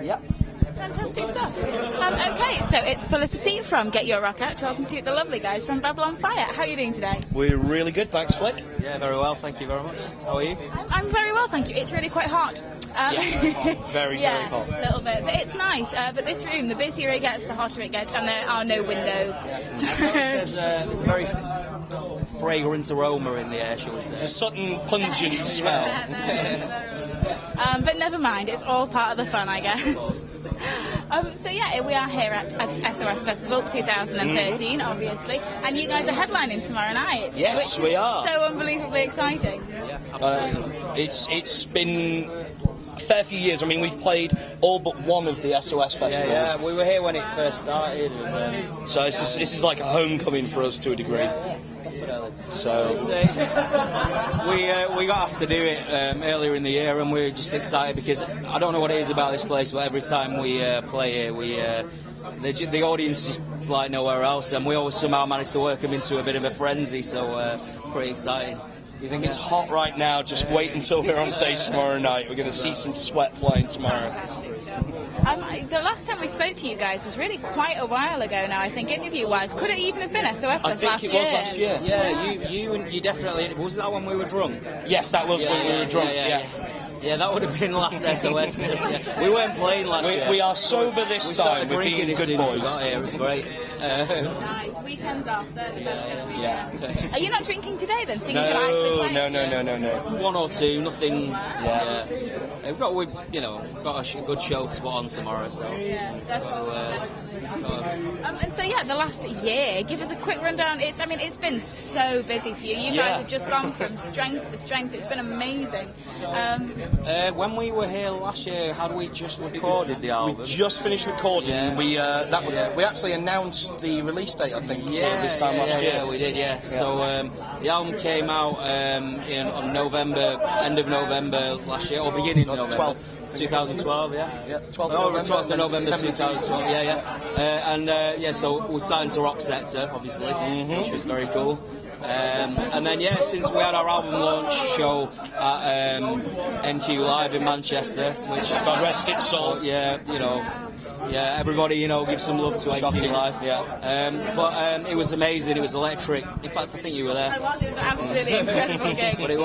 Yep. Fantastic stuff. Okay, so it's Felicity from Get Your Rock Out talking to the lovely guys from Babylon Fire. How are you doing today? We're really good, thanks, Flick. Yeah, very well, thank you very much. How are you? I'm very well, thank you. It's really quite hot. Very hot. Very hot. A little bit, but it's nice. But this room, the busier it gets, the hotter it gets, and there are no windows. So There's a very fragrant aroma in the air, shall we say. It's a sudden pungent smell. But never mind, it's all part of the fun, I guess. So yeah, we are here at SOS Festival 2013, obviously, and you guys are headlining tomorrow night. Yes, which we are. So unbelievably exciting. Yeah, absolutely. It's been a fair few years. I mean, we've played all but one of the SOS festivals. Yeah, we were here when it first started. So this is like a homecoming for us to a degree. So we got asked to do it earlier in the year, and we're just excited because I don't know what it is about this place, but every time we play here, the audience is like nowhere else, and we always somehow manage to work them into a bit of a frenzy. So pretty exciting. You think it's hot right now? Just wait until we're on stage tomorrow night. We're going to see some sweat flying tomorrow. The last time we spoke to you guys was really quite a while ago now, I think, interview-wise. Could it even have been SOS Fest last year? I think it was last year. Yeah, you definitely... Was that when we were drunk? Yes, that was when we were drunk, Yeah, that would have been last SOS Fest, yeah. We weren't playing last year. We are sober this time. We're being good boys. It was great. Nice. Weekends off. They're the best. Are you not drinking today then? Seeing as you're actually playing? No. One or two, nothing. Yeah. We've got a good show to put on tomorrow, so. Yeah, and so the last year, give us a quick rundown. It's been so busy for you. You guys have just gone from strength to strength. It's been amazing. When we were here last year, had we just recorded the album? We just finished recording. Yeah. We actually announced the release date, I think, this time last year. Yeah, we did, yeah. So the album came out on end of November last year, or beginning of November. 12th. 2012, yeah? Yeah, 12th of November 2012, so we signed to Rock Sector, obviously, which was very cool. And then, since we had our album launch show at NQ Live in Manchester, which... God rest its soul. Everybody, give some love to NQ Live. But it was amazing. It was electric. In fact, I think you were there. I was. It was an absolutely incredible gig. But it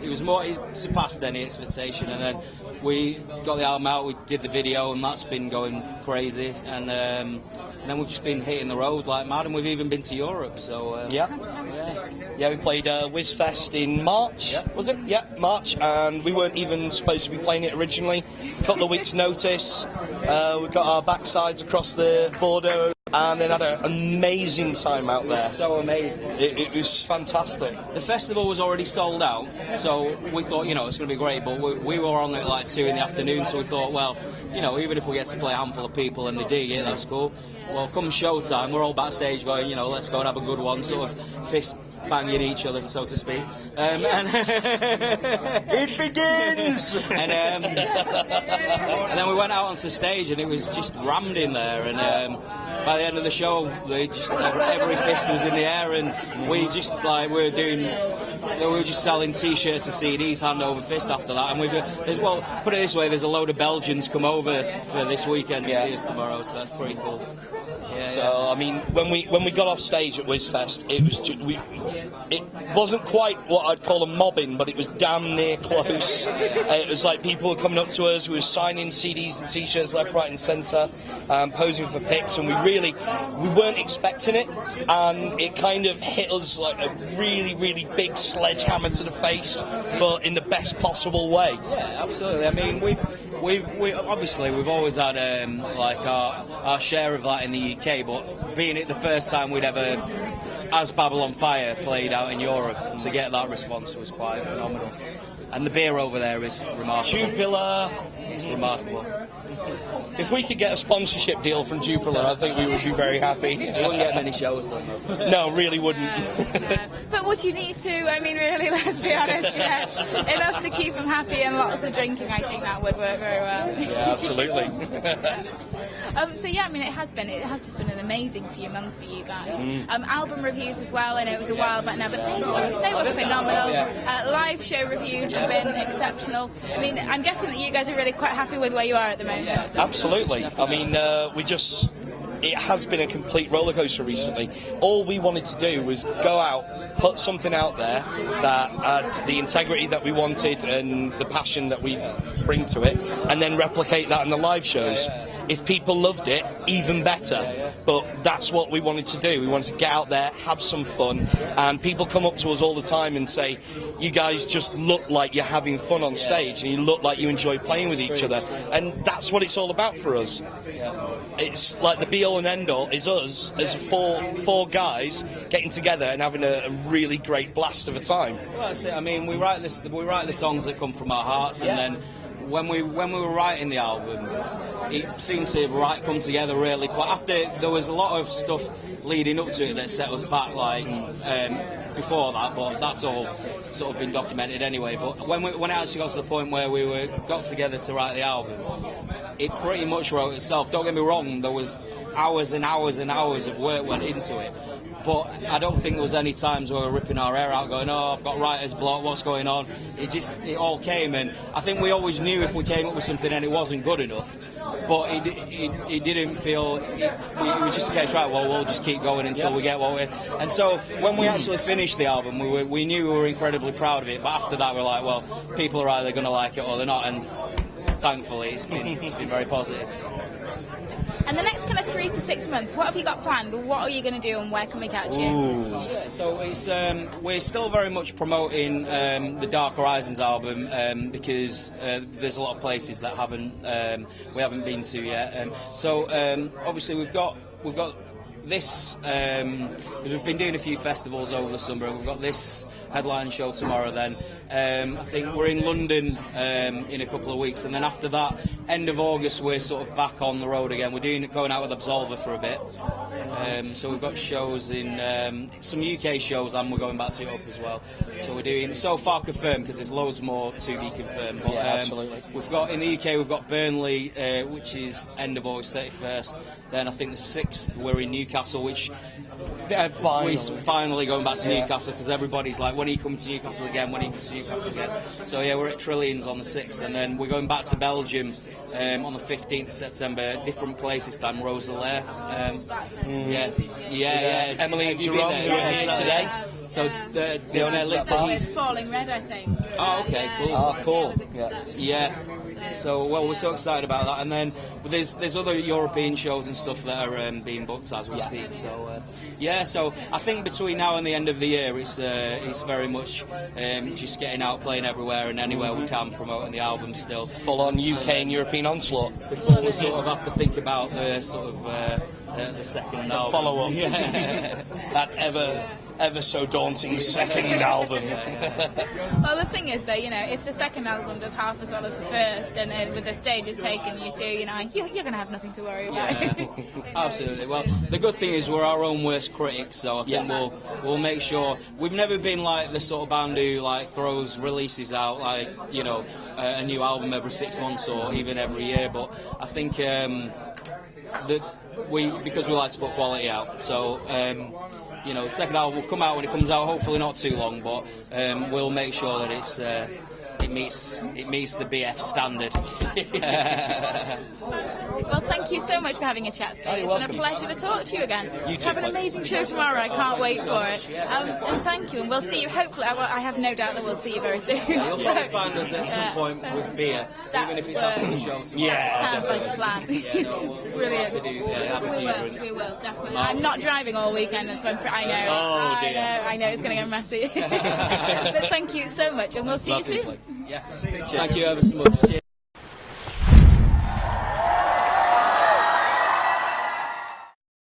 was more. It surpassed any expectation. And then we got the album out. We did the video, and that's been going crazy. And then we've just been hitting the road like mad, and we've even been to Europe. So we played Whiz Fest in March. Was it? Yeah, March. And we weren't even supposed to be playing it originally. Got the week's notice. We got our backsides across the border, and then had an amazing time out there. So amazing. It was fantastic. The festival was already sold out, so we thought, it's going to be great, but we were on at like 2 in the afternoon, so we thought, well, even if we get to play a handful of people and they dig it, that's cool. Well, come showtime, we're all backstage going, let's go and have a good one, sort of fist banging each other, so to speak. And it begins! And then we went out onto the stage, and it was just rammed in there, and by the end of the show, every fist was in the air, and we just we were just selling T-shirts and CDs hand over fist after that. And put it this way, there's a load of Belgians come over for this weekend to see us tomorrow, so that's pretty cool. I mean, when we got off stage at Whiz Fest, it was it wasn't quite what I'd call a mobbing, but it was damn near close. It was like people were coming up to us, we were signing CDs and T-shirts left, right, and centre, posing for pics, and we weren't expecting it, and it kind of hit us like a really, really big sledgehammer to the face, but in the best possible way. Yeah, absolutely. I mean, we've obviously always had our share of that in the UK, but being it the first time we'd ever, as Babylon Fire, played out in Europe, and to get that response was quite phenomenal. And the beer over there is remarkable. Jupiler. It's remarkable. If we could get a sponsorship deal from Jupiler, I think we would be very happy. You wouldn't get many shows, though. No, really wouldn't. But would you need to? I mean, really, let's be honest, enough to keep them happy and lots of drinking, I think that would work very well. Yeah, absolutely. So yeah, I mean, it has just been an amazing few months for you guys. Album reviews as well. I know it was a while back now, but they were phenomenal. Live show reviews have been exceptional. I mean, I'm guessing that you guys are really quite happy with where you are at the moment. Absolutely. I mean, it has been a complete rollercoaster recently. All we wanted to do was go out, put something out there that had the integrity that we wanted and the passion that we bring to it, and then replicate that in the live shows. If people loved it, even better. But that's what we wanted to do. We wanted to get out there, have some fun, and people come up to us all the time and say, you guys just look like you're having fun on stage, and you look like you enjoy playing with each other. And that's what it's all about for us. It's like the be-all and end-all is us as four guys getting together and having a really great blast of a time. Well, that's it. I mean, we write the songs that come from our hearts, and then when we were writing the album, it seemed to come together really quite. After there was a lot of stuff leading up to it that set us back, like before that, but that's all sort of been documented anyway. But when it actually got to the point where we got together to write the album, it pretty much wrote itself. Don't get me wrong, there was hours and hours and hours of work went into it, but I don't think there was any times where we were ripping our hair out going, oh, I've got writer's block, what's going on. It all came, and I think we always knew if we came up with something and it wasn't good enough, but it didn't feel, it was just a case, right, well, we'll just keep going until we get what we're. And so when we actually finished the album, we knew we were incredibly proud of it, but after that we're like, well, people are either going to like it or they're not, and thankfully it's been very positive. And the next kind of 3 to 6 months, what have you got planned? What are you going to do, and where can we catch you? Yeah, so it's we're still very much promoting the Dark Horizons album because there's a lot of places that we haven't been to yet. So obviously we've got this, because we've been doing a few festivals over the summer, and we've got this headline show tomorrow then. I think we're in London in a couple of weeks, and then after that, end of August, we're sort of back on the road again. We're going out with Absolver for a bit. So we've got shows in some UK shows, and we're going back to Europe as well. So we're doing so far confirmed, because there's loads more to be confirmed. But, absolutely. We've got in the UK, we've got Burnley, which is end of August 31st. Then I think the 6th we're in Newcastle, which we're finally going back to Newcastle, because everybody's like, when are you coming to Newcastle again? When are you coming to Newcastle again? So yeah, we're at Trillions on the 6th, and then we're going back to Belgium on the 15th of September. Different place this time, Roeselare. Yeah. Emily and Jerome who are here today. So the owners it's Falling Red, I think. Oh, okay, cool. Oh, cool. Yeah. So, well, we're so excited about that, and then there's other European shows and stuff that are being booked as we speak. So, so I think between now and the end of the year, it's very much just getting out, playing everywhere and anywhere we can, promoting the album still. Full on UK and European onslaught. Before we sort of have to think about the sort of the second album. Follow up. That ever so daunting second album. Well, the thing is, though, if the second album does half as well as the first, and with the stages taking you to, you're going to have nothing to worry about. Absolutely. Well, the good thing is we're our own worst critics, so I think we'll make sure. We've never been like the sort of band who throws releases out a new album every 6 months or even every year, but I think because we like to put quality out, so. The second album will come out when it comes out, hopefully not too long, but we'll make sure that it meets the BF standard. Well, thank you so much for having a chat today. It's been a pleasure to talk to you again. Have an amazing show tomorrow. I can't wait for it. And thank you, and we'll see you. Hopefully, I have no doubt that we'll see you very soon. You'll probably find us at some point with beer, even if it's after the show tomorrow. Sounds like a plan. Brilliant. We will, definitely. I'm not driving all weekend, so I know it's going to get messy. But thank you so much, and we'll see you soon. Yeah. Thank you ever so much. Cheers.